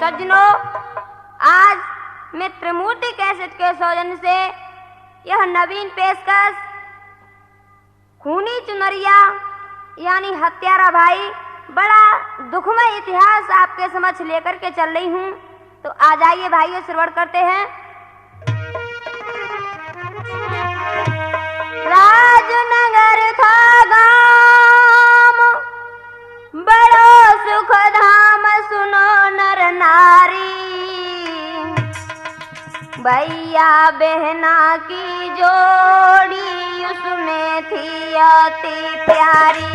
सज्जनों, आज मैं त्रिमूर्ति कैसेट के सौजन्य से यह नवीन पेशकश खूनी चुनरिया यानी हत्यारा भाई बड़ा दुखमय इतिहास आपके समक्ष लेकर के चल रही हूँ। तो आ जाइए भाइयों, श्रवण करते हैं। राजनगर था गाम बड़ो सुख धाम, सुनो नर नारी, भैया बहना की जोड़ी उसमें थी अति प्यारी।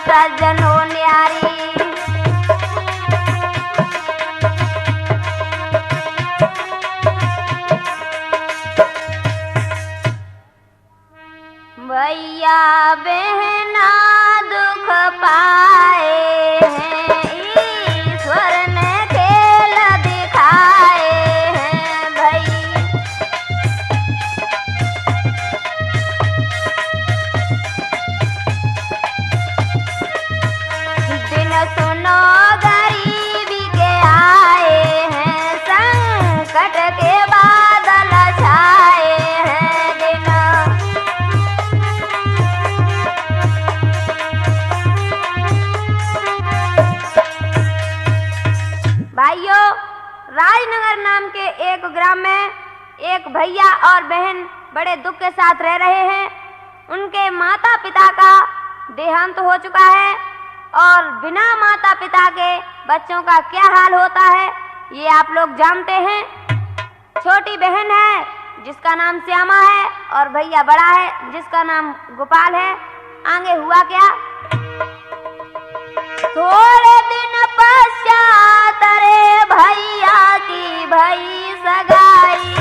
सज्जनों न्यारी, भैया बहना दुख पाए हैं, ईश्वर ने खेल दिखाए हैं भाई। सुनो गरीबी के आए हैं, संकट के बादल छाए हैं दिन। भाइयों, राजनगर नाम के एक ग्राम में एक भैया और बहन बड़े दुख के साथ रह रहे हैं। उनके माता पिता का देहांत हो चुका है और बिना माता पिता के बच्चों का क्या हाल होता है ये आप लोग जानते हैं। छोटी बहन है जिसका नाम श्यामा है और भैया बड़ा है जिसका नाम गोपाल है। आगे हुआ क्या? थोड़े दिन पश्चात रे भैया की भई सगाई,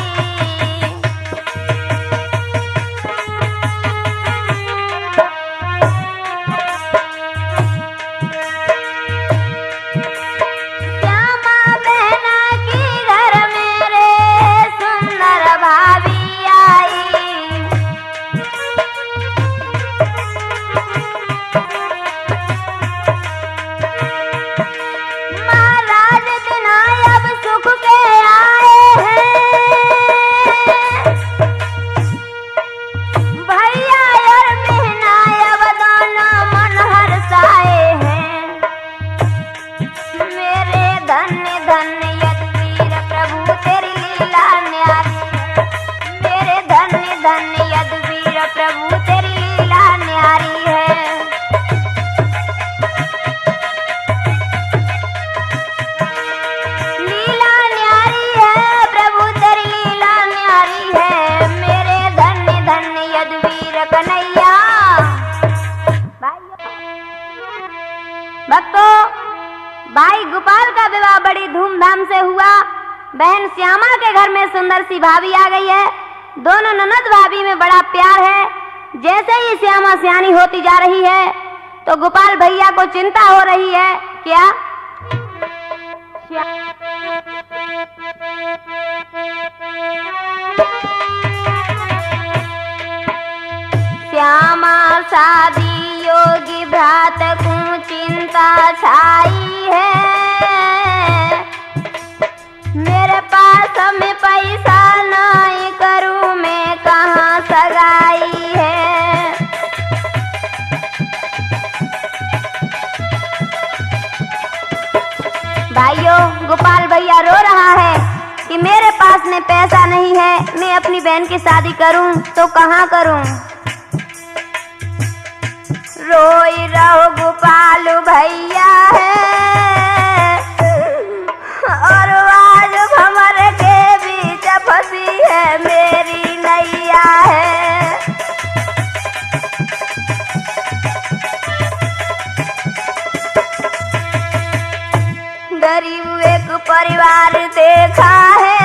प्रभु तेरी लीला न्यारी है। लीला न्यारी है प्रभु तेरी लीला न्यारी है, मेरे धन्य धन्य यदुवीर कन्हैया। भक्तों, भाई गोपाल का विवाह बड़ी धूमधाम से हुआ। बहन श्यामा के घर में सुंदर सी भाभी आ गई है। दोनों ननद भाभी में बड़ा प्यार है। जैसे ही श्यामा सियानी होती जा रही है तो गोपाल भैया को चिंता हो रही है। क्या? श्यामा शादी योगी भ्रात को चिंता छाई है, मेरे पास में पैसा नहीं करूं मैं कहां सगाई है। भाइयों, गोपाल भैया रो रहा है कि मेरे पास में पैसा नहीं है, मैं अपनी बहन की शादी करूं तो कहां करूं। रोई रहो गोपाल भैया है और आज भंवर के बीच फंसी है मेरी नैया है। गरीब एक परिवार देखा है,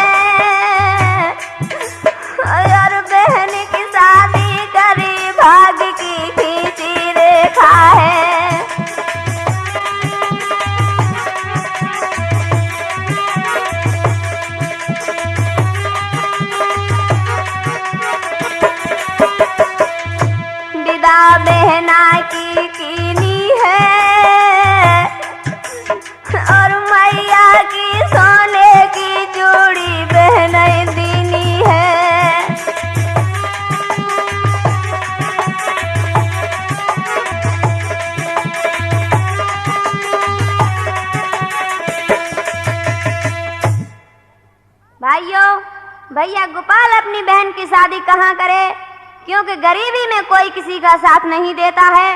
भाइयों, भैया गोपाल अपनी बहन की शादी कहाँ करे, क्योंकि गरीबी में कोई किसी का साथ नहीं देता है।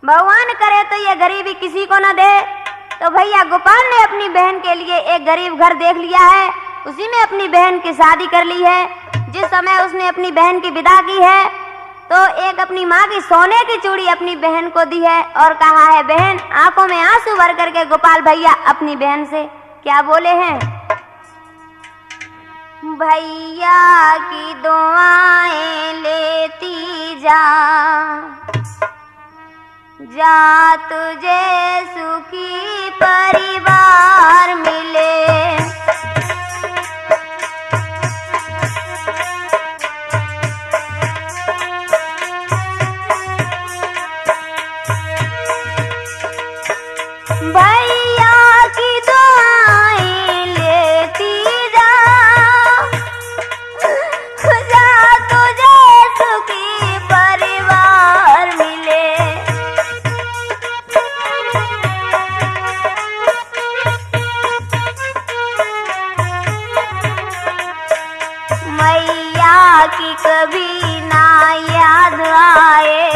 भगवान करे तो ये गरीबी किसी को न दे। तो भैया गोपाल ने अपनी बहन के लिए एक गरीब घर देख लिया है, उसी में अपनी बहन की शादी कर ली है। जिस समय उसने अपनी बहन की विदा की है तो एक अपनी माँ की सोने की चूड़ी अपनी बहन को दी है और कहा है, बहन, आंखों में आंसू भर करके गोपाल भैया अपनी बहन से क्या बोले हैं, भैया की दुआएं लेती जा, जा तुझे सुखी परिवार मिले। भैया की दुआएं लेती जा, जा तुझे सुखी परिवार मिले। मैया की कभी ना याद आए,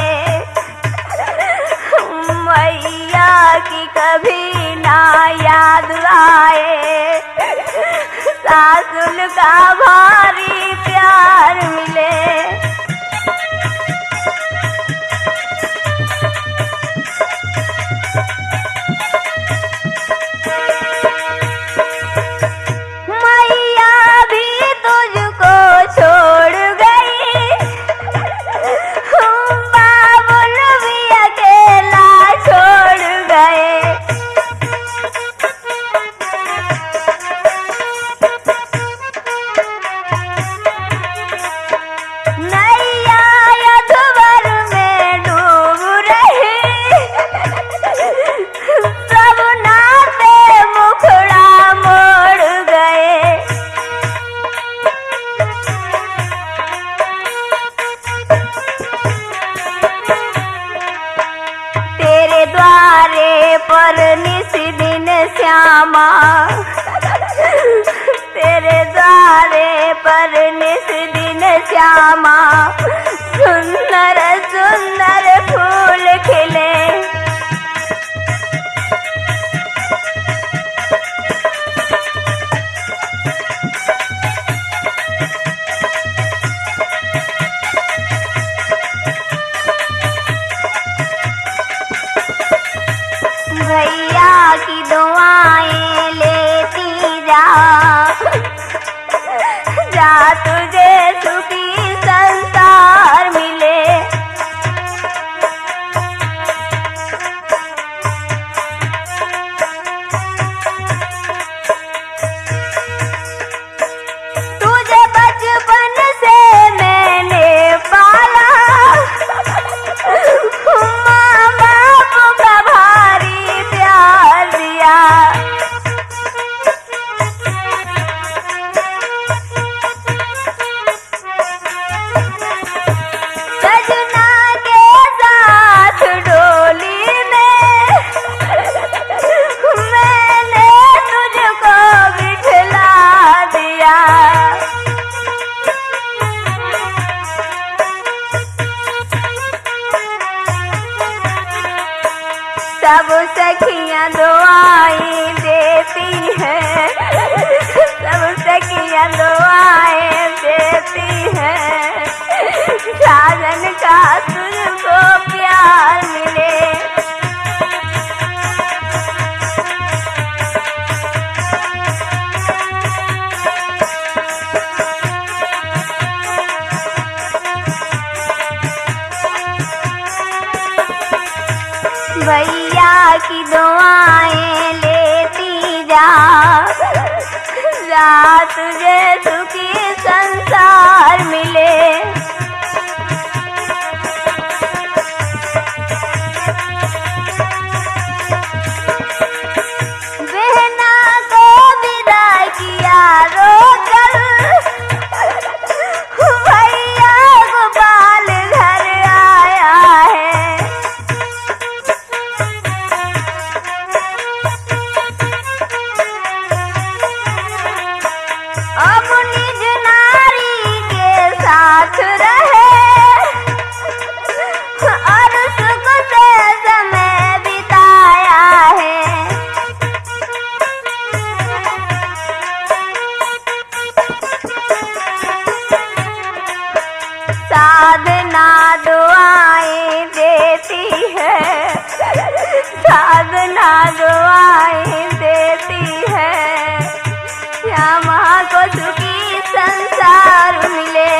मैया की कभी ना याद आए, सासुल का भारी प्यार मिले। मैया भी तुझको छोड़ गई, बाबुल भी अकेला छोड़ गए। नैया अधवर में डूब रही, सब नाते मुखड़ा मोड़ गए। तेरे द्वारे पर निस दिन श्यामा, तेरे द्वारे पर निस दिन श्यामा, सुंदर सुंदर फूल खिले। भैया की दुआएं लेती जा, जा तुझे सुखी संसार मिले। तुझे बचपन से मैंने पाला, माँ बाप का भारी प्यार दिया। सजना के साथ डोली में मैंने तुझको बिठला दिया। सब सखियां दुआएं देती हैं, सब सखियां दुआएं देती हैं, साजन का तुझको प्यार मिले। भैया की दुआएं लेती जा, जा तुझे सुखी संसार मिले। बहना को विदा किया रोकर, भैया गोपाल घर आया है। अब निज नारी के साथ रहे और सुख से समय बिताया है। साधना दुआएं देती है, साधना दुआएं देती है, श्यामा को सुखी संसार मिले।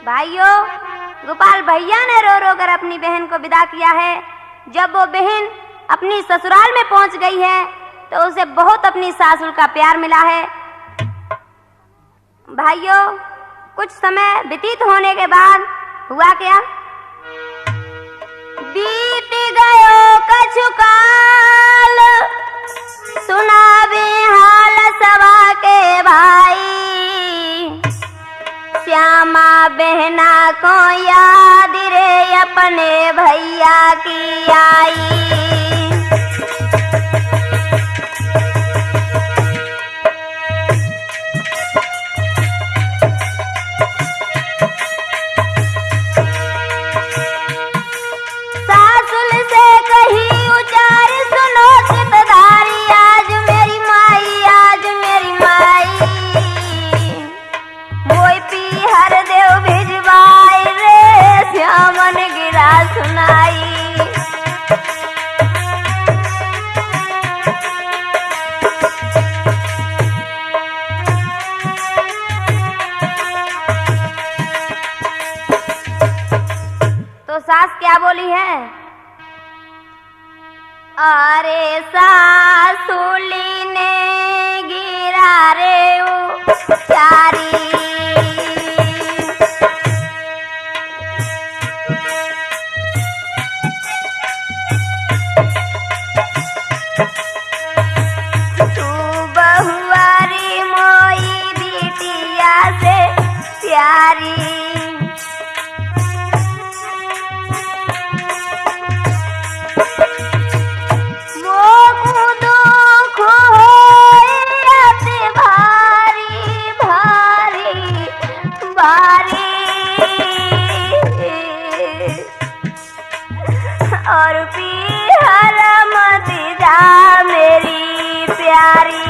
भाइयों, गोपाल भैया ने रो रो कर अपनी बहन को विदा किया है। जब वो बहन अपनी ससुराल में पहुंच गई है तो उसे बहुत अपनी सासुर का प्यार मिला है। भाइयों, कुछ समय व्यतीत होने के बाद हुआ क्या? बीत गयो कछु काल, सुनावे हाल सवा के भाई, श्यामा बहना को याद रे अपने भैया की आई। सासुल से कही उचार सुनो चितधारी, आज मेरी माई, आज मेरी माई, मोई पी हर देव भिजवाई रे, श्यामन गिरा सुनाई। तो सास क्या बोली है? अरे सासुली ने गिरा रे उचारी, तू बहुआरी मोई बिटिया से प्यारी, और पीहर मत जा मेरी प्यारी।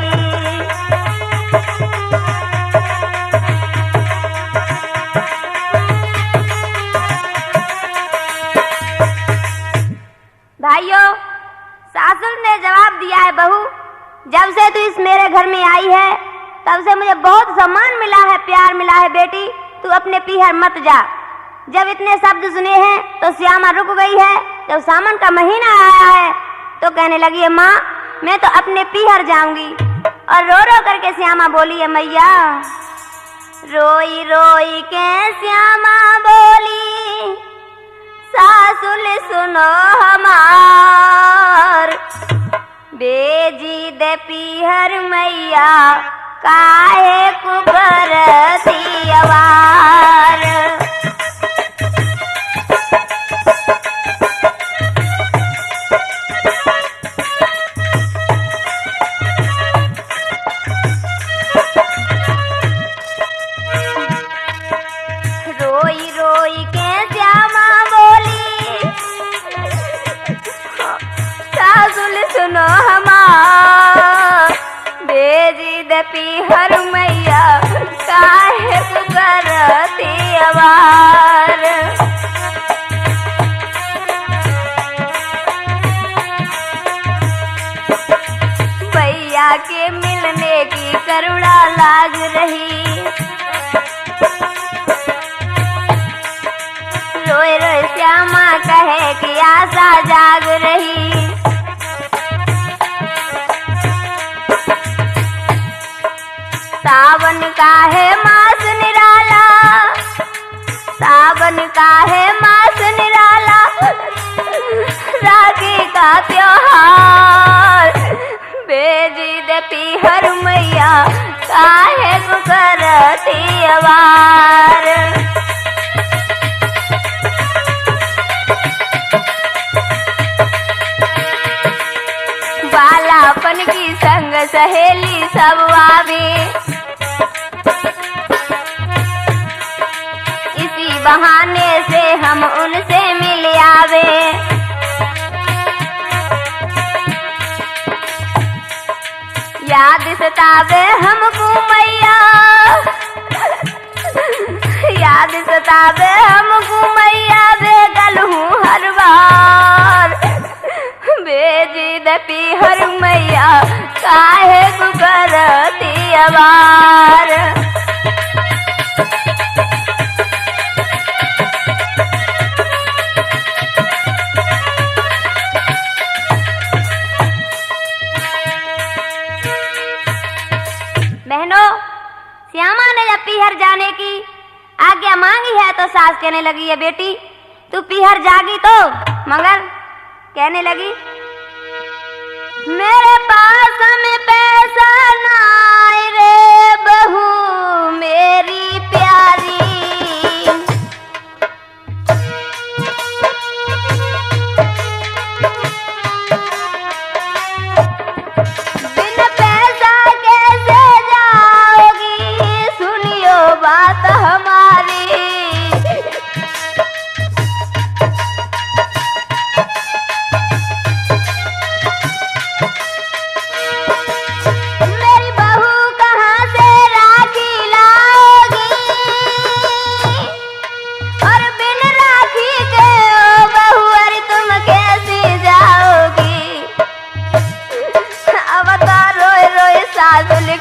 भाइयों, सासुर ने जवाब दिया है, बहू जब से तू इस मेरे घर में आई है तब से मुझे बहुत सम्मान मिला है, प्यार मिला है। बेटी तू अपने पीहर मत जा। जब इतने शब्द सुने हैं तो श्यामा रुक गई है। जब सावन का महीना आया है तो कहने लगी है, माँ मैं तो अपने पीहर जाऊंगी। और रो रो करके श्यामा बोली है, मैया रोई रोई के श्यामा बोली, सासुल सुनो हमार, बेजी दे पीहर मैया काहे कुबरती अवार। रोई रोई के श्यामा बोली, सासुल सुनो हमार, बेजी दे पीहर मैया काहे करती अवार। भैया के मिलने की करुणा लाग रही, रोए रोए श्यामा कहे कि आशा जाग रही। सावन का है मास निराला, सावन का है मास निराला, राखी का त्योहार, भेजी दे पीहर मैया काहे को करती अवार। बालापन की संग सहेली सब आवे, इसी बहाने से हम उनसे मिल आवे। याद सतावे हमको मैया, याद सतावे हमको मैया, बेगल हूँ हर बार। भेजी दे पीहर मैया काहे को करती अवार। बहनों, श्यामा ने जब पीहर जाने की आज्ञा मांगी है तो सास कहने लगी है बेटी तू पीहर जागी तो, मगर कहने लगी मेरे पास में पैसा ना आए रे बहू मेरी प्यारी। बिन पैसा कैसे जाओगी सुनियो बात हमारी।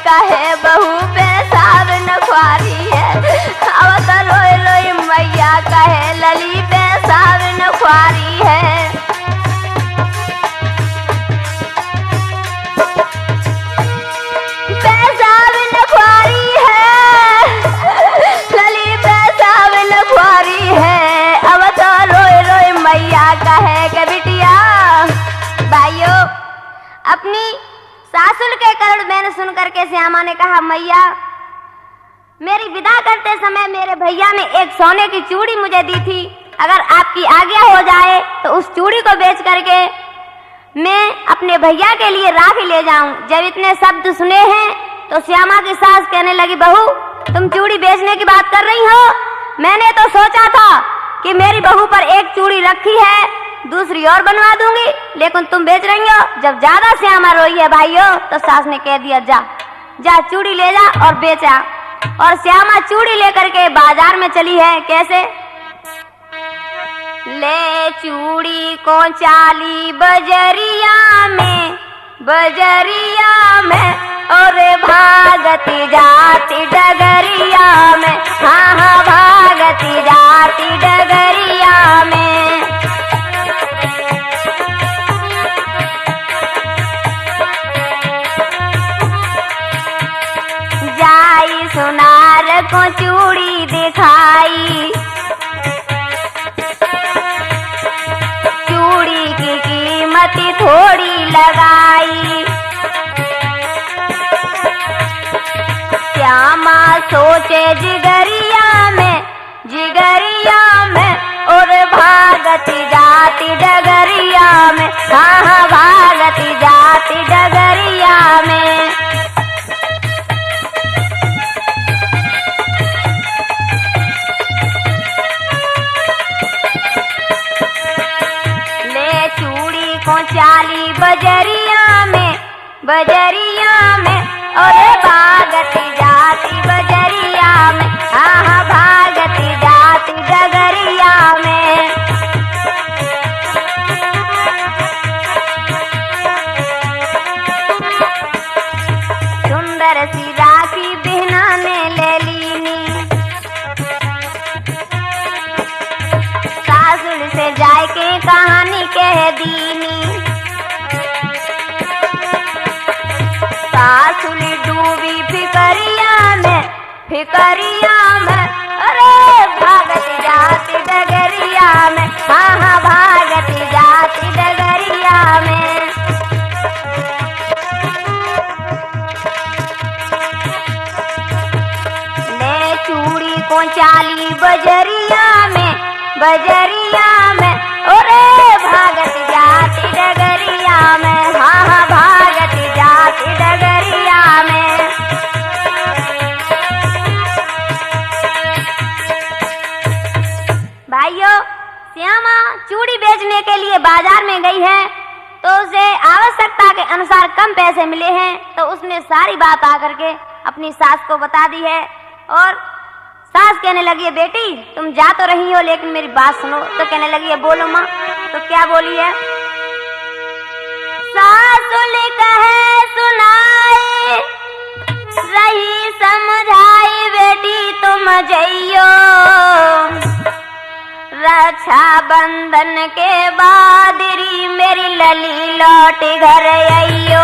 कहे बहू पेशाब न ख्वारी है, अब तो रोई रोई मैया कहे लली पेशाब न ख्वारी है। पेशाब न ख्वारी है, लली पेशाब न ख्वारी है, अब तो रोई रोई मैया कहे के बिटिया। भाइयों, अपनी सासुल के करुण बैन सुन करके श्यामा ने कहा मैया मेरी विदा करते समय मेरे भैया ने एक सोने की चूड़ी मुझे दी थी, अगर आपकी आज्ञा हो जाए तो उस चूड़ी को बेच करके मैं अपने भैया के लिए राखी ले जाऊं। जब इतने शब्द सुने हैं तो श्यामा की सास कहने लगी बहू तुम चूड़ी बेचने की बात कर रही हो, मैंने तो सोचा था कि मेरी बहू पर एक चूड़ी रखी है दूसरी और बनवा दूंगी, लेकिन तुम बेच रही हो। जब ज्यादा श्यामा रोई है भाइयों तो सास ने कह दिया जा जा चूड़ी ले जा और बेचा। और श्यामा चूड़ी लेकर के बाजार में चली है। कैसे? ले चूड़ी को चाली बजरिया में और भागती जाती डगरिया में, हाँ हाँ भागती जाती डगरिया में। जाई सुनार को चूड़ी दिखाई, चूड़ी की कीमत थोड़ी लगाई। श्यामा सोचे जिगरिया में और भागती जाती डगरिया में, हाँ हाँ भागती जाती डगरिया में। ले चूड़ी को चाली बजरिया में और भागती जाती बजरिया में, हाँ हाँ भागती जाती डगरिया में। सुंदर सी राखी बहना ने ले लीनी, सासुर से जाए के कहानी कह दीनी। सासुली डूबी फिकरिया में अरे भागती जाती डगरिया में, हाँ हाँ भागती जाती डगरिया में। चाली बजरिया में, बजरिया में, ओरे भागत जाती डगरिया में, हाँ हाँ भागत जाती डगरिया में। भाइयों, श्यामा चूड़ी बेचने के लिए बाजार में गई है, तो उसे आवश्यकता के अनुसार कम पैसे मिले हैं, तो उसने सारी बात आकर के अपनी सास को बता दी है। और सास कहने लगी है, बेटी तुम जा तो रही हो लेकिन मेरी बात सुनो। तो कहने लगी है, बोलो माँ। तो क्या बोली है? सासुल कहे सुनाई, रही समझाई, बेटी तुम जइयो, रक्षा बंधन के बादरी मेरी लली लौट घर आइयो।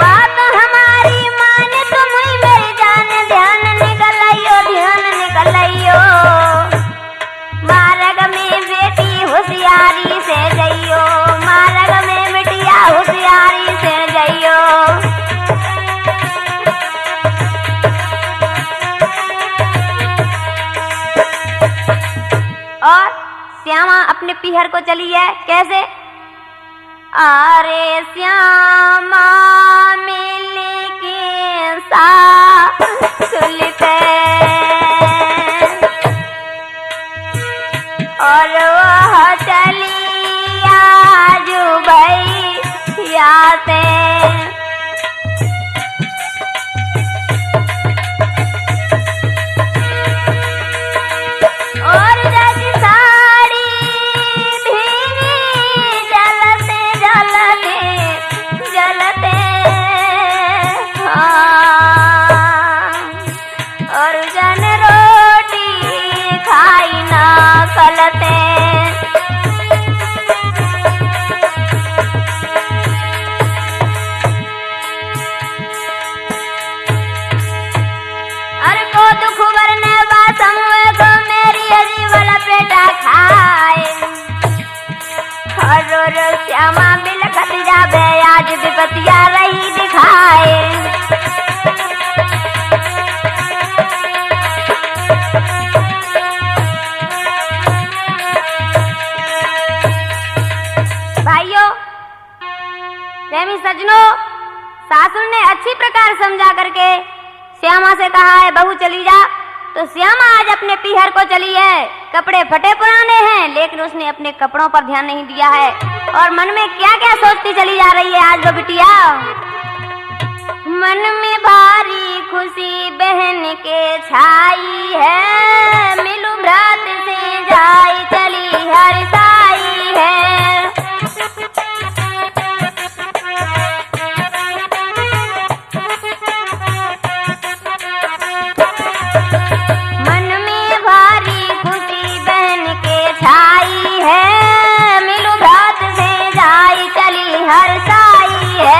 बात हमारी माने तुम ही मेरी जान, ध्यान निकल आइयो, ध्यान निकल आइयो, मार्ग में बेटी होशियारी से जइयो, मार्ग में बिटिया होशियारी से जइयो। और श्यामा अपने पीहर को चली है। कैसे? अरे श्यामा मिल के सासुल पे, और वह चली आजू भैया से, और जग साड़ी भीगी जलते जलते जलते, हाँ, और जन रोटी खाई ना कलते। अरे को दुख वरने बासम को मेरी अजीवल पेटा खाए, और श्यामा बिलखत जाबे आज विपतिया रही दिखाए। भाइयों, प्रेमी सज्जनों, सासुर ने अच्छी प्रकार समझा करके श्यामा से कहा है, बहू चली जा। तो श्यामा आज अपने पीहर को चली है। कपड़े फटे पुराने हैं, लेकिन उसने अपने कपड़ों पर ध्यान नहीं दिया है, और मन में क्या क्या सोचती चली जा रही है आज वो बिटिया। मन में भारी खुशी बहन के छाई है, मिलू भ्रात से जाई चली हर साई है। मन में भारी खुशी बहन के छाई है, मिलू भ्रात से जाई चली हर साई है।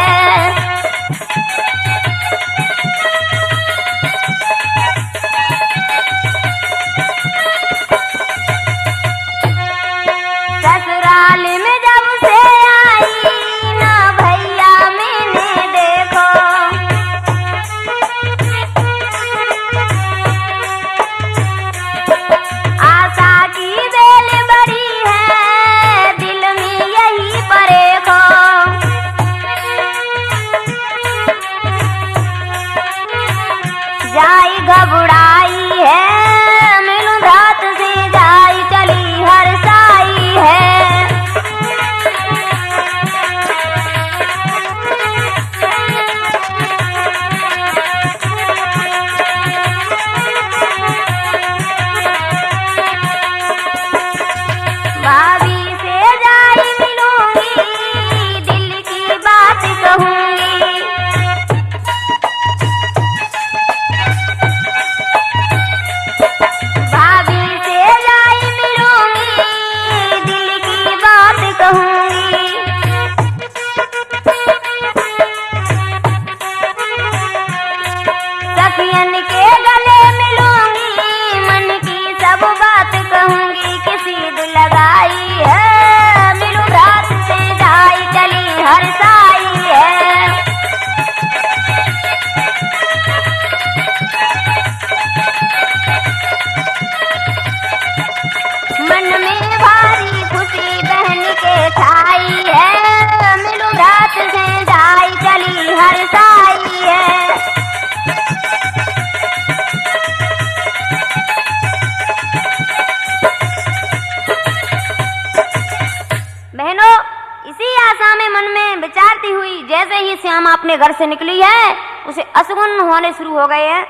श्यामा अपने घर से निकली है उसे असगुन होने शुरू हो गए हैं।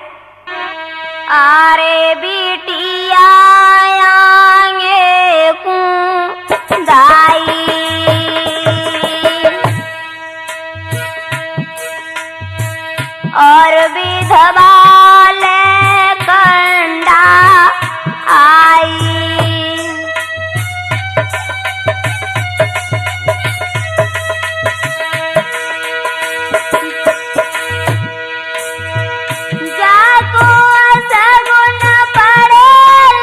अरे बिटिया आएंगे कुंदाई और विधवा ले कंडा आई। जाको सगुन पड़े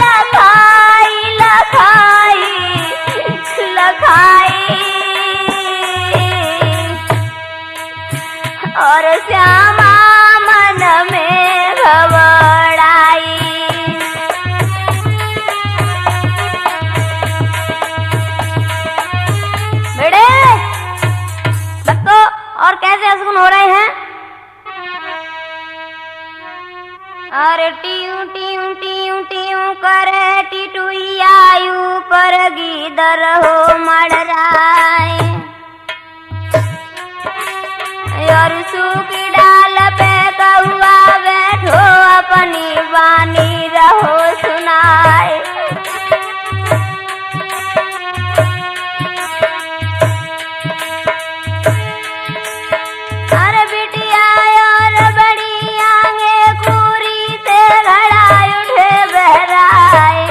लखाई लखाई लखाई और श्यामा मन में घबराई। बेड़े भक्तों और कैसे असगुन हो रहे हैं। अरे टीऊ टीऊ टीऊ टीऊ करे टिटुइया ऊपर गीदर हो मड़राए और सूखी डाल पे कौआ बैठो अपनी वाणी रहो सुनाए। अरे बिटिया और बड़ी आंगे पूरी से घड़ा उठे बहराए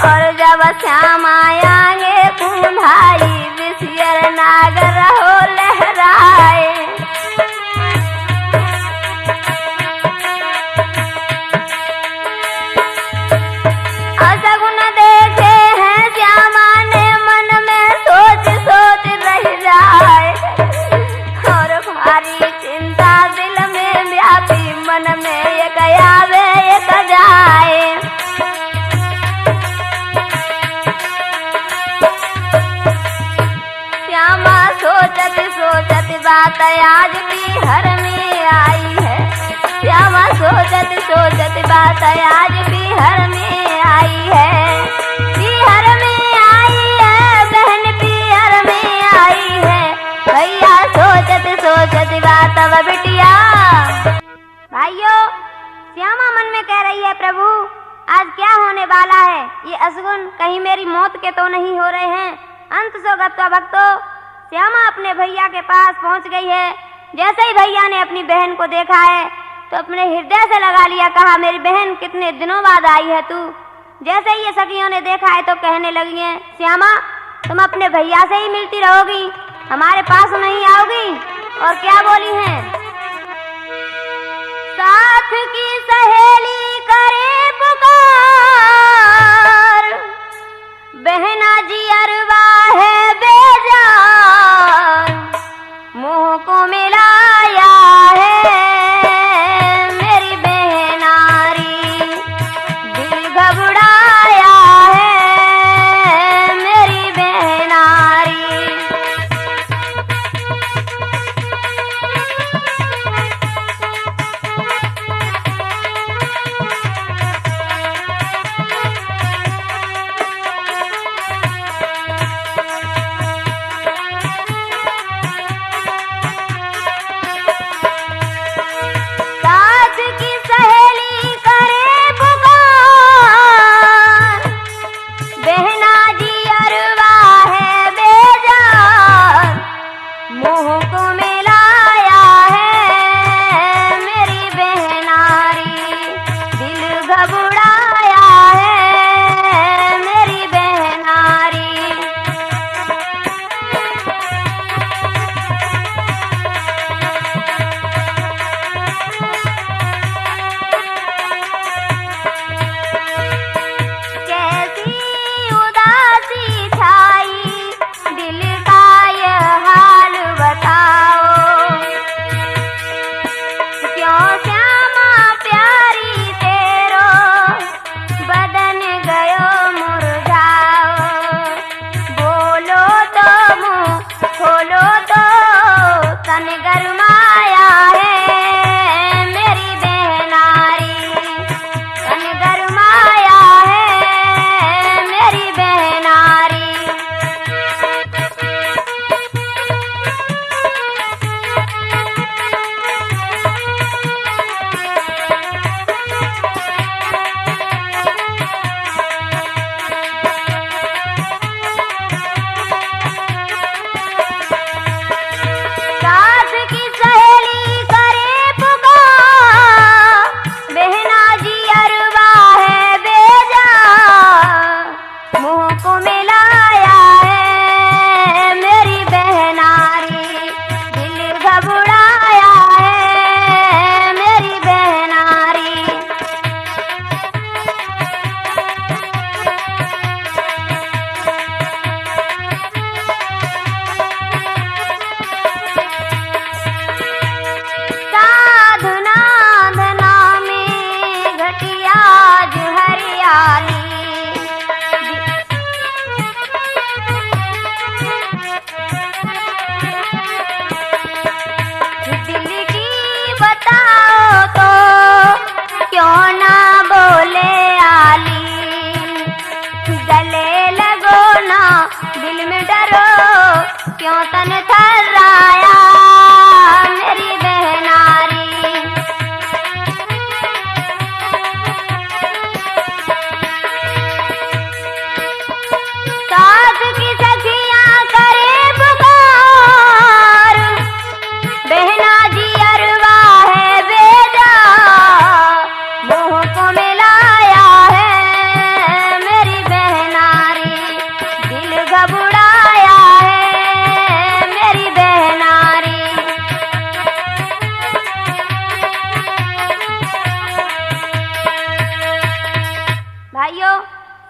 और जब श्यामा आंगे कुंधाई विषयर नागर हो लहराए। असगुन देखे हैं श्यामा ने मन में सोच सोच रह जाए और भारी चिंता दिल में व्यापी मन में एक आवे एक जाए। श्यामा सोचत सोचत बात आज बिहर में आई है। श्यामा सोचत सोचत बात आज बिहर में आई है। बिहर में आई है बहन बिहर में आई है। भैया सोचत सोचत बात अब बिटिया। भाइयों श्यामा मन में कह रही है प्रभु आज क्या होने वाला है। ये असगुन कहीं मेरी मौत के तो नहीं हो रहे हैं। अंत सो गत्वा भक्तों श्यामा अपने भैया के पास पहुंच गई है। जैसे ही भैया ने अपनी बहन को देखा है तो अपने हृदय से लगा लिया, कहा मेरी बहन कितने दिनों बाद आई है तू। जैसे ही ये सखियों ने देखा है तो कहने लगी हैं श्यामा तुम अपने भैया से ही मिलती रहोगी, हमारे पास नहीं आओगी। और क्या बोली हैं, साथ की सहेली करे पुकार बहना जी अरवा है बेजान मुंह को मिलाया है मेरी बहनारी दिल घबराया है मेरी बहनारी।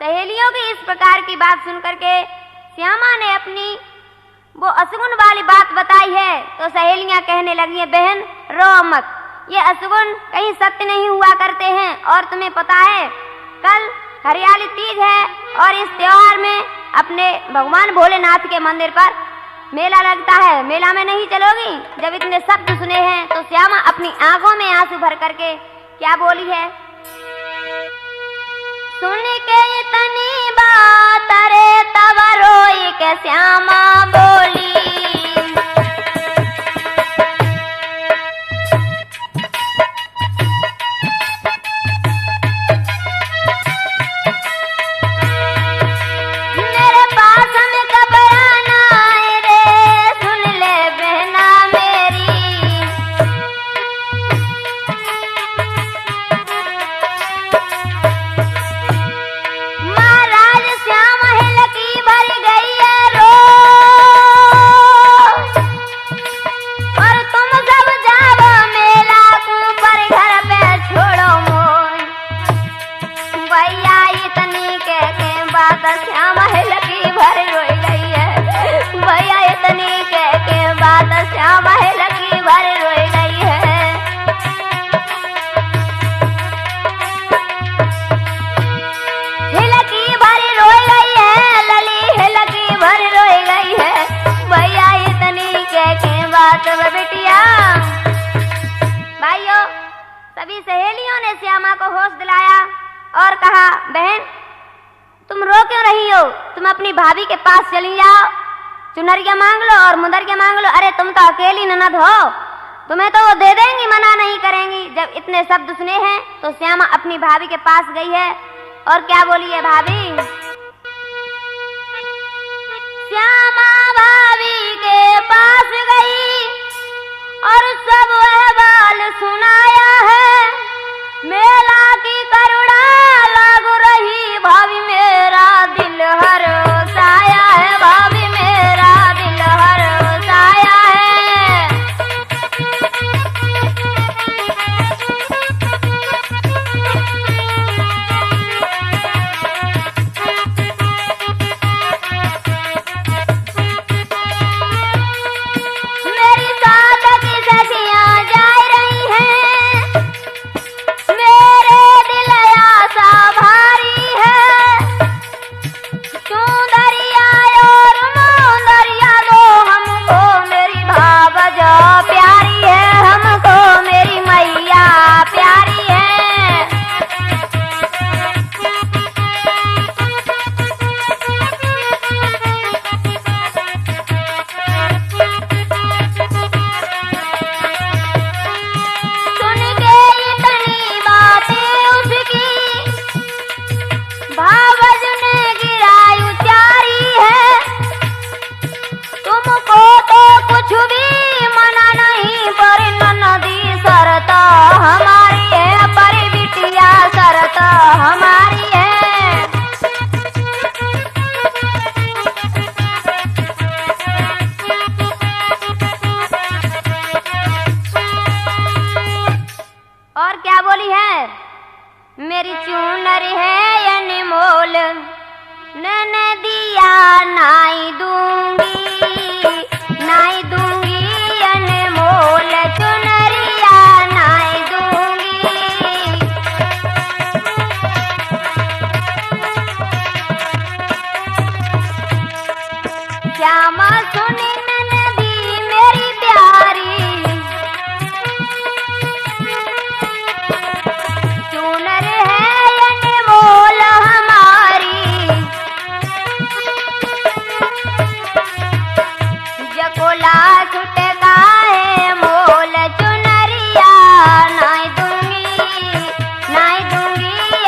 सहेलियों की इस प्रकार की बात सुनकर के श्यामा ने अपनी वो अशगुन वाली बात बताई है। तो सहेलियां कहने लगी है, बहन रो मत, ये अशगुन कहीं सत्य नहीं हुआ करते हैं। और तुम्हें पता है कल हरियाली तीज है और इस त्योहार में अपने भगवान भोलेनाथ के मंदिर पर मेला लगता है। मेला में नहीं चलोगी? जब इतने शब्द सुने हैं तो श्यामा अपनी आंखों में आंसू भर करके क्या बोली है, सुन के इतनी बात रे तब रोई के श्यामा बोली, मेरे पास में कब आना है रे, सुन ले बहना मेरी, महाराज श्याम हिल की भर गई है रो, और तुम सब जाओ मेला ऊपर घर पे छोड़ो मोय, भैया इतनी के बात श्याम हिल की भर रोई गई है, भैया इतनी के बात श्याम हिल की भर रोई गई है। हिल की भर रोई गई है, लली हिल की भर रोई गई है, भैया इतनी के बात बेटिया। भाइयों, सभी सहेलियों ने श्यामा को होश दिलाया और कहा, बहन तुम रो क्यों रही हो, तुम अपनी भाभी के पास चली जाओ, चुनरिया मांग लो और मुदरिया मांग लो। अरे तुम तो अकेली ननद हो, तुम्हें तो वो दे देंगी, मना नहीं करेंगी। जब इतने शब्द सुने हैं तो श्यामा अपनी भाभी के पास गई है और क्या बोली है भाभी, श्यामा भाभी के पास गई और सब अहवाल सुनाया है, मेला की करुणा लग रही भाभी मेरा दिल हर साया है, भाभी मेरा दिल हर साया है। मेरी साथ की सखियां जा रही हैं, मेरे दिल आशा भारी है, चुंदरिया और मुंदरिया दो हमको मेरी भावजा प्यारी है, हमको मेरी मैया प्यारी है। सुन के इतनी बातें उसकी भावज ने गिराई उचारी है, तुमको तो कुछ भी मना नहीं, पर ननदी शरत हमारी है, पर बिटिया शरत हमारी है। और क्या बोली है, मेरी चूनर है अनमोल, ननदिया नाई दूंगी, नाई दूंगी अनमोल, चुनरिया नाई दूंगी। श्यामा सुनी ननदी मेरी प्यारी, चूनर है अनमोल हमारी, जकोला छुटका है मोल, चुनरिया नाई दूंगी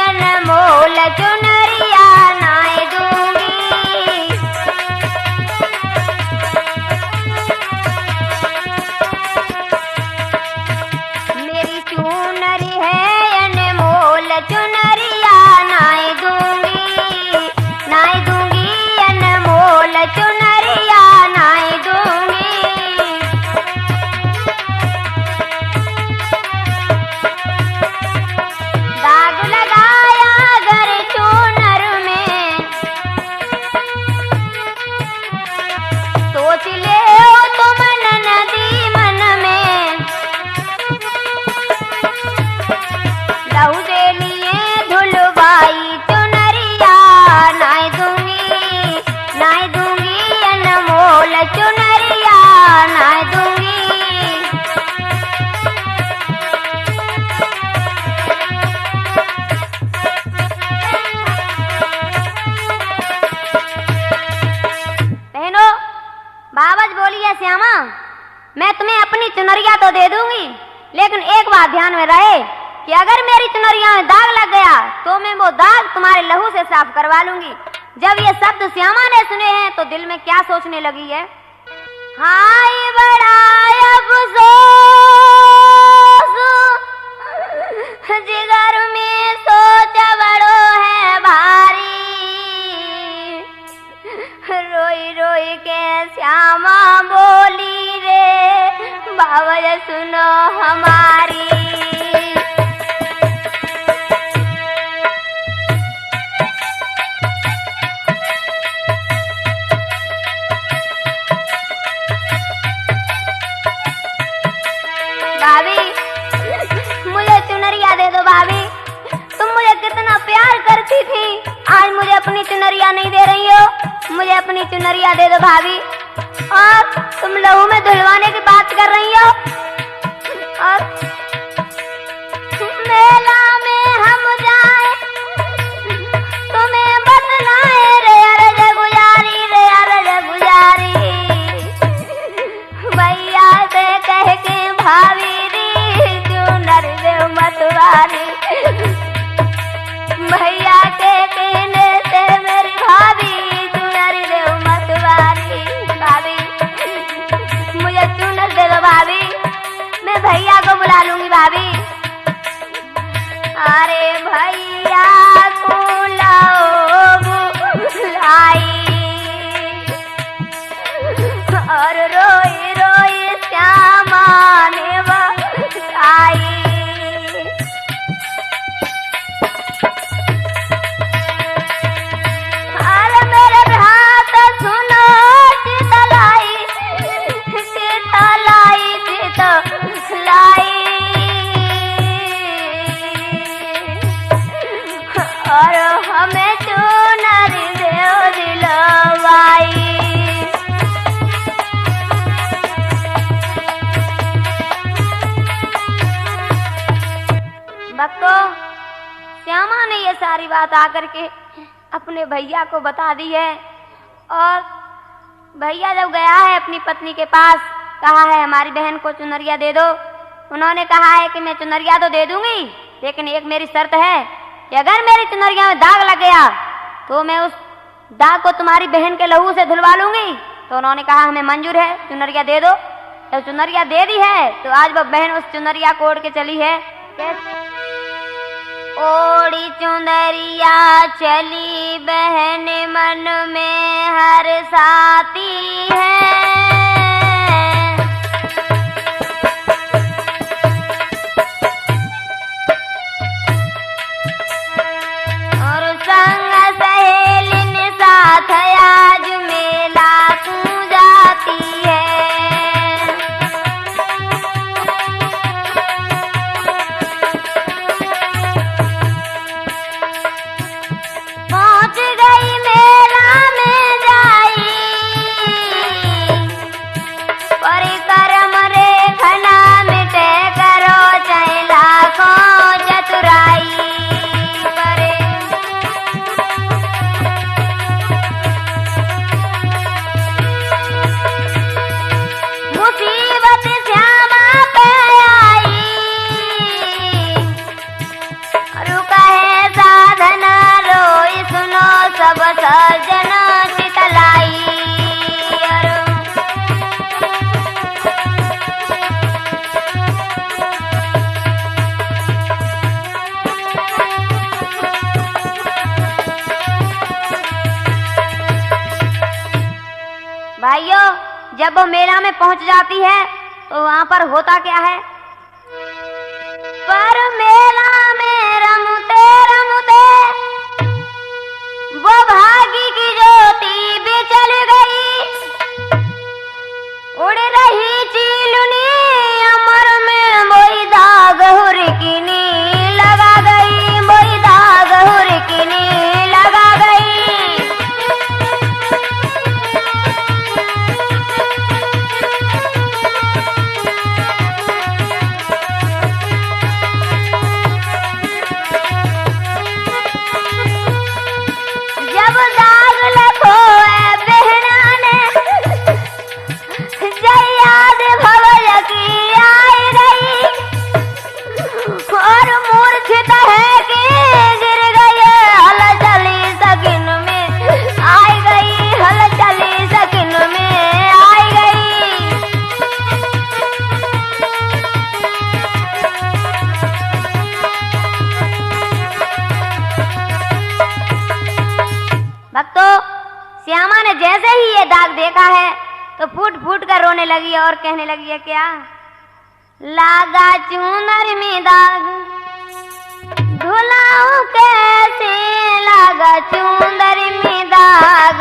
अनमोल, चुनरिया नाई दूंगी। मेरी चुनरी है अनमोल, चुनरिया नाई दूंगी अनमोल, चुनरिया नाई दूंगी। दाग लगाया घर चुनर में, तो दे दूंगी, लेकिन एक बात ध्यान में रहे कि अगर मेरी चुनरिया में दाग लग गया तो मैं वो दाग तुम्हारे लहू से साफ करवा लूंगी। जब ये शब्द श्यामा ने सुने हैं तो दिल में क्या सोचने लगी है, हाय बड़ा अफसोस, जिगर में सोच बड़ो है भारी, रोई रोई के श्यामा बोली रे बाबा सुनो हमारी। भाभी मुझे चुनरिया दे दो, भाभी तुम मुझे कितना प्यार करती थी, आज मुझे अपनी चुनरिया नहीं दे रही हो, मुझे अपनी चुनरिया दे दो भाभी। और तुम लहू में धुलवाने की बात कर रही हो, और मेला में हम जाए तुम्हें बतलाए रे अरज गुजारी, रे अरज गुजारी, भैया से कह के भाभी री चुनर दे मतवारी, भैया के कहने से मेरी भाभी चुनर दे मतवारी। भाभी मुझे चुनर दे दो भाभी, मैं भैया को बुला लूंगी भाभी। अरे भैया को लाओ बुलाई, और रोई रोई श्यामा ने बताई, अरे मेरे हाथ सुनो चितलाई, चितलाई, चितलाई, और हमें चुनर देव दिलवाई। भक्तों, श्यामा ने ये सारी बात आकर के अपने भैया को बता दी है, और भैया जब गया है अपनी पत्नी के पास, कहा है हमारी बहन को चुनरिया दे दो। उन्होंने कहा है कि मैं चुनरिया तो दे दूंगी, लेकिन एक मेरी शर्त है कि अगर मेरी चुनरिया में दाग लग गया तो मैं उस दाग को तुम्हारी बहन के लहू से धुलवा लूंगी। तो उन्होंने कहा हमें मंजूर है, चुनरिया दे दो। जब चुनरिया दे दी है तो आज वह बहन उस चुनरिया को ओढ़ के चली है। ओढ़ी चुनरिया चली बहन मन में हर साथी है, और संग सहेलिन साथ आज मेला तू जाती है। पहुंच गई मेला में जाई, परिक्रम रेखना मिटे करो चाहे लाखों चतुराई करे। मुसीबत श्यामा पे आई, रुका है साधना रोई सुनो सब सज्जन चितलाई। भाइयों, जब वो मेला में पहुंच जाती है तो वहां पर होता क्या है, पर मेला में रमते रमते वो भागी की ज्योति भी चल गई। उड़ रही चीलुनी अमर में मोई दाग हुरकिनी लगा गई, मोई दाग हुरकिनी लगा गई। जैसे ही ये दाग देखा है तो फूट फूट कर रोने लगी और कहने लगी है, क्या लागा चुनर में दाग धुलाऊं कैसे, लागा चुनर में दाग।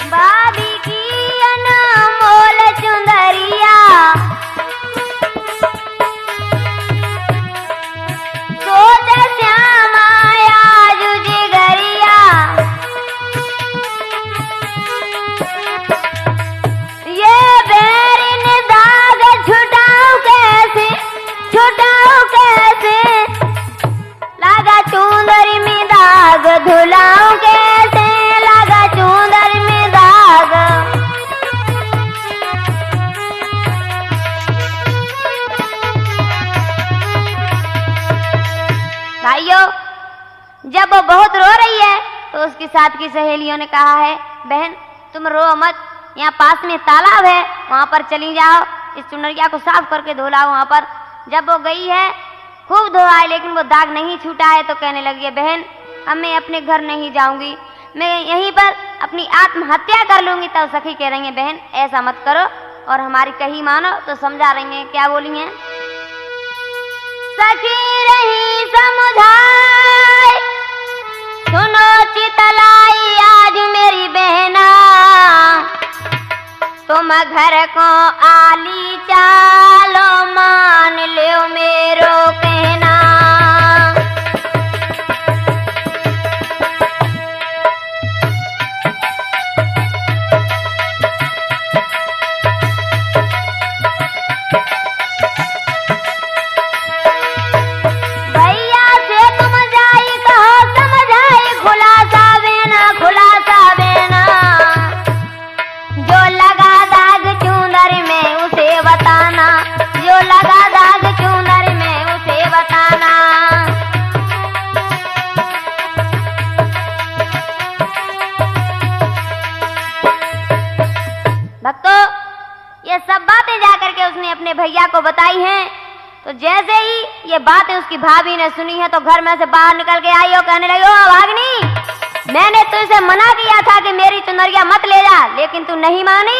भाभी की अनमोल चुंदरिया सोच श्यामा आज जिगरिया, ये बेरिन दाग छुटाऊं कैसे, छुटाऊं कैसे, लागा चुंदरी में दाग धुलाऊं कैसे, लागा चुंदरी में दाग। भाइयों, जब वो बहुत रो रही है तो उसके साथ की सहेलियों ने कहा है, बहन तुम रो मत, यहाँ पास में तालाब है, वहां पर चली जाओ, इस चुनरिया को साफ करके धो लाओ वहां पर। जब वो गई है, खूब धोआई, लेकिन वो दाग नहीं छूटा है, तो कहने लगी है, बहन अब मैं अपने घर नहीं जाऊंगी, मैं यहीं पर अपनी आत्महत्या कर लूंगी। तब सखी कह रही है, बहन ऐसा मत करो और हमारी कही मानो। तो समझा रही है, क्या बोली है, सखी रही समुझाई सुनो चितलाई आज मेरी बहना, तुम घर को आली चालो मान लो मेरो कहना। भक्तों, ये सब बातें जाकर के उसने अपने भैया को बताई हैं। तो जैसे ही ये बातें उसकी भाभी ने सुनी है तो घर में से बाहर निकल के आई और कहने लगी, ओ भागनी, मैंने तुझसे मना किया था कि मेरी चुनरिया मत ले जा, लेकिन तू नहीं मानी।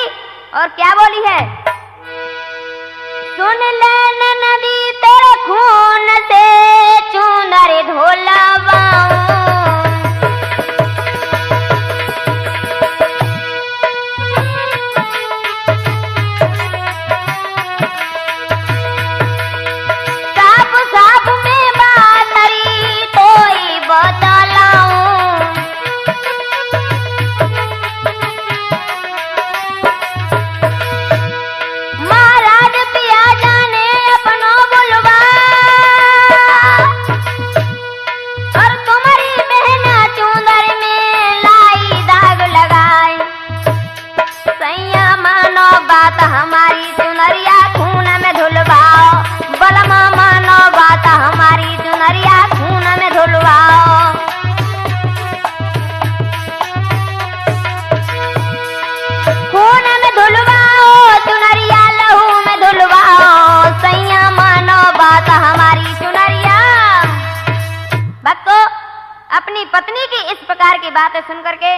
और क्या बोली है, सुन ले नदी तेरे खून से चुनर धोलावाऊं, हमारी चुनरिया खून में धुलवाओ, बलमा मानो बात हमारी चुनरिया खून में धुलवाओ। खून में धुलवाओ चुनरिया, लहू में धुलवाओ, सैया मानो बात हमारी चुनरिया। भक्तों, अपनी पत्नी की इस प्रकार की बातें सुनकर के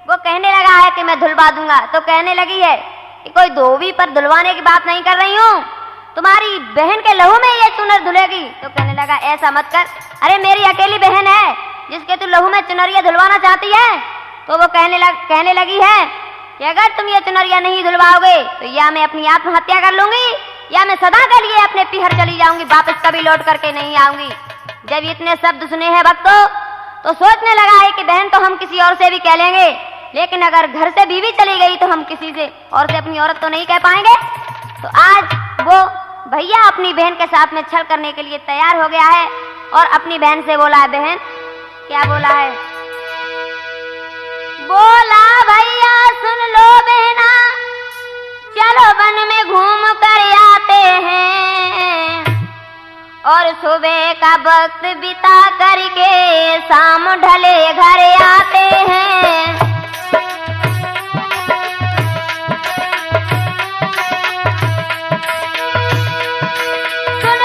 वो कहने लगा है कि मैं धुलवा दूंगा। तो कहने लगी है कि कोई धोबी पर धुलवाने की बात नहीं कर रही हूँ, तुम्हारी बहन के लहू में ये चुनर धुलेगी। तो कहने लगा, ऐसा मत कर, अरे मेरी अकेली बहन है जिसके तू लहू में चुनरिया धुलवाना चाहती है। तो वो कहने लगी है कि अगर तुम ये चुनरिया नहीं धुलवाओगे तो या मैं अपनी आत्महत्या कर लूंगी या मैं सदा के लिए अपने पीहर चली जाऊंगी, वापस कभी लौट करके नहीं आऊंगी। जब इतने शब्द सुने हैं भक्तों तो सोचने लगा है कि बहन तो हम किसी और से भी कह लेंगे, लेकिन अगर घर से बीवी चली गई तो हम किसी से और से अपनी औरत तो नहीं कह पाएंगे। तो आज वो भैया अपनी बहन के साथ में छल करने के लिए तैयार हो गया है और अपनी बहन से बोला है, बहन क्या बोला है, बोला भैया सुन लो बहना, चलो वन में घूम कर आते हैं और सुबह का वक्त बिता करके शाम ढले घर आते हैं। सुन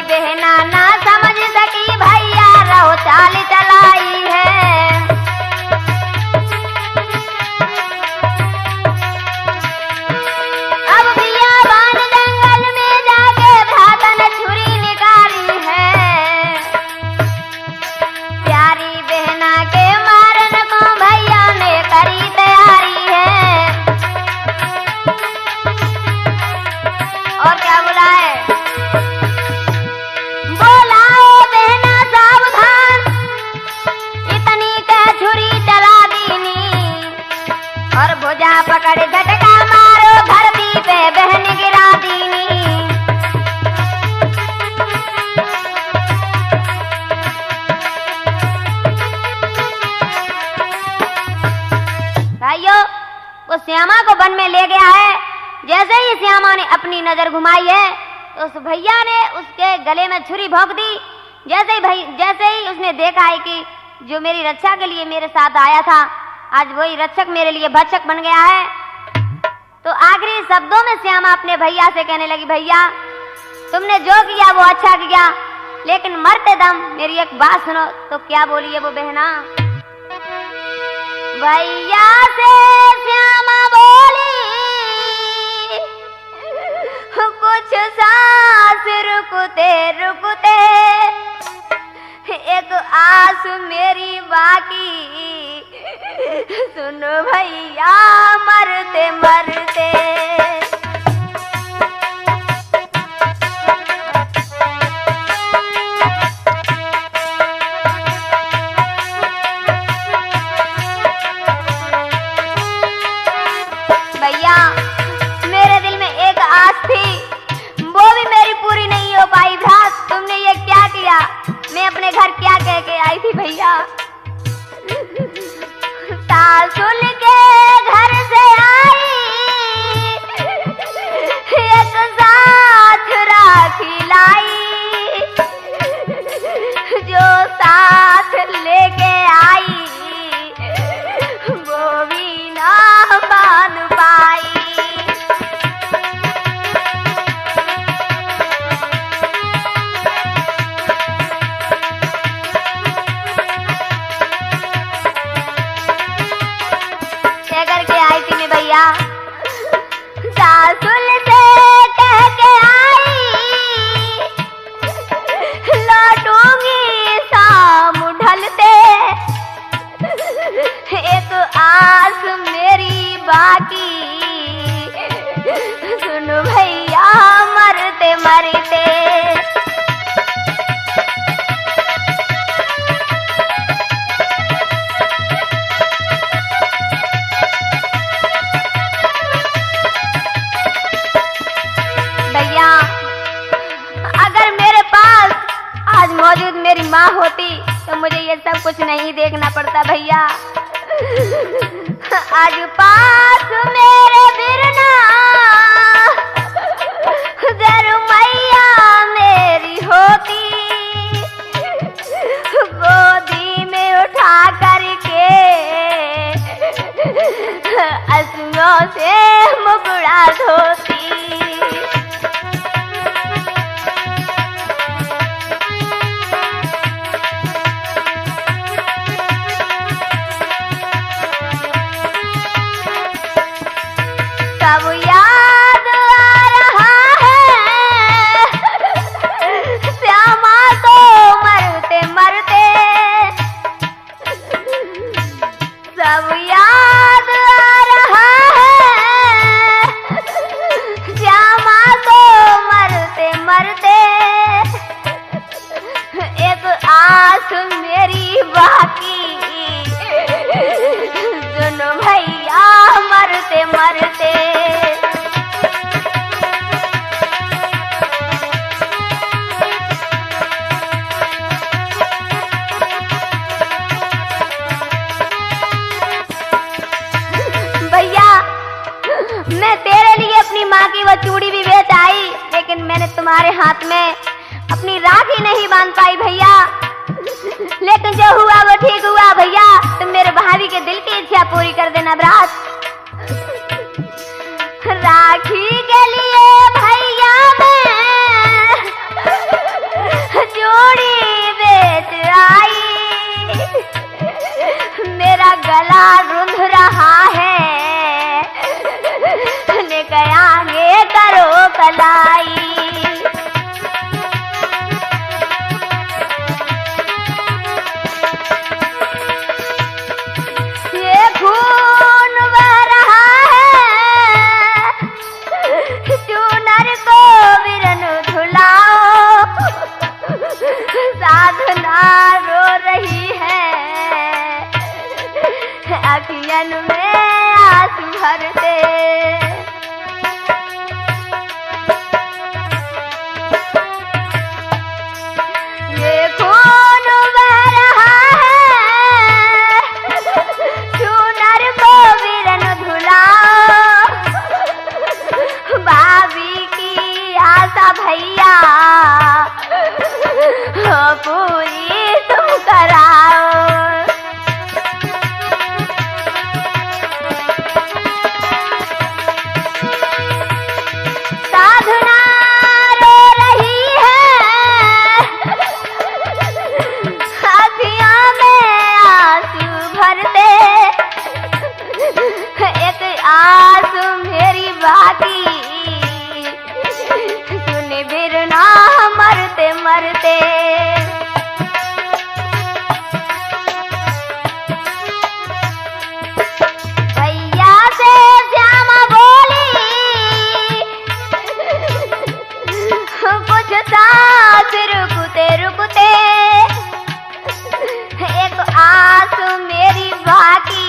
बहना ना समझ सकी भैया रहो चाल चलाई है। अब बियाबान जंगल में जाके भ्राता ने छुरी निकाली है। प्यारी बहना के मारन को भैया ने करी तैयारी है। और क्या बोला है? बोला ए बहना सावधान, इतनी का छुरी चला दीनी और भुजा पकड़ झटका मारो धरती पे बहन गिरा दीनी। भाइयों, वो श्यामा को वन में ले गया है। जैसे ही श्यामा ने अपनी नजर घुमाई है तो उस भैया ने उसके गले में छुरी भोंक दी। जैसे ही उसने देखा है कि जो मेरी रक्षा के लिए मेरे साथ आया था आज वही रक्षक मेरे लिए भक्षक बन गया है, तो आखिरी शब्दों में श्यामा अपने भैया से कहने लगी, भैया तुमने जो किया वो अच्छा किया, लेकिन मरते दम मेरी एक बात सुनो। तो क्या बोली है वो बहना? भैया से श्यामा बोली, कुछ सांस रुकते रुकते एक आस मेरी बाकी, सुनो भैया मरते मरते। भैया मेरे दिल में एक आस थी, वो भी मेरी पूरी नहीं हो पाई। भ्रात तुमने ये क्या किया? मैं अपने घर क्या कह के आई थी भैया? सासुल के घर से आई एक साथ राखी लाई, जो साथ लेके आई वो भी ना बांध पाई। भैया सासुल से कह के आई लौटूंगी शाम ढलते, एक आस मेरी बाकी, सुन भैया मरते मरते। अगर मेरे पास आज मौजूद मेरी माँ होती तो मुझे ये सब कुछ नहीं देखना पड़ता भैया। आज पास मेरे बिरना जर मैया मेरी होती, गोदी में उठा करके आंसुओं से मुगड़ा धोती। सब याद आ रहा है श्यामा को मरते मरते, सब याद आ रहा है श्यामा को मरते मरते, एक आस मेरी बाकी, सुनो भैया मरते मरते। मैं तेरे लिए अपनी माँ की वो चूड़ी भी बेच आई, लेकिन मैंने तुम्हारे हाथ में अपनी राखी नहीं बांध पाई भैया। लेकिन जो हुआ वो ठीक हुआ भैया। तुम मेरे भाभी के दिल की इच्छा पूरी कर देना भ्रात। राखी के लिए भैया मैं रुंध रहा है, निकयांगे करो कलाई। ये खून बह रहा है, चूनर को बिरन धुलाओ, साधना रो रही है, अखियन में आंसू भरते। ये खून बह रहा है, चूनर को बिरन धुलाओ, भाभी की आशा भैया पूरी तुम कराओ। साधना रो रही है, अखियों में आंसू भरते, एक आंसू मेरी बाकी, सुन बिरना मरते मरते। भैया से श्यामा बोली, कुछ सांस रुकते रुकते, एक आंसू मेरी बाकी,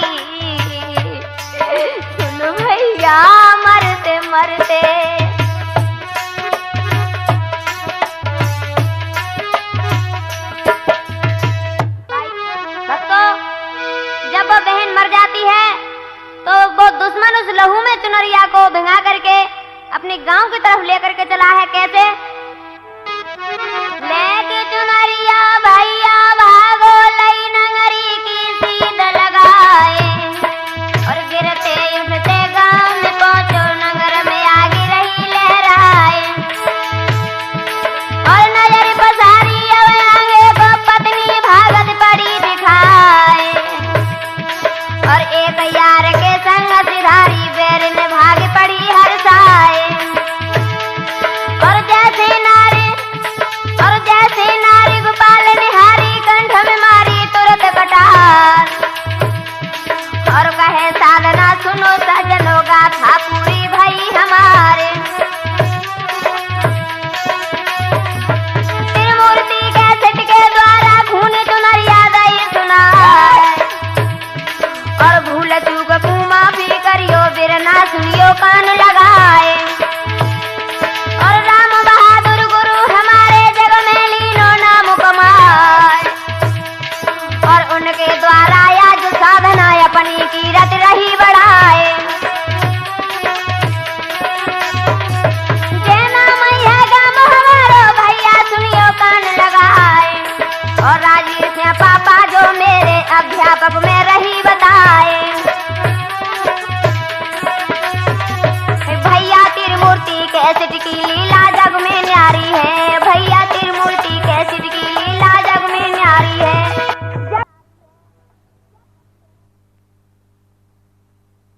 सुन भैया मरते मरते। जब वो बहन मर जाती है तो वो दुश्मन उस लहू में चुनरिया को भिंगा करके अपने गांव की तरफ लेकर के चला है। कैसे?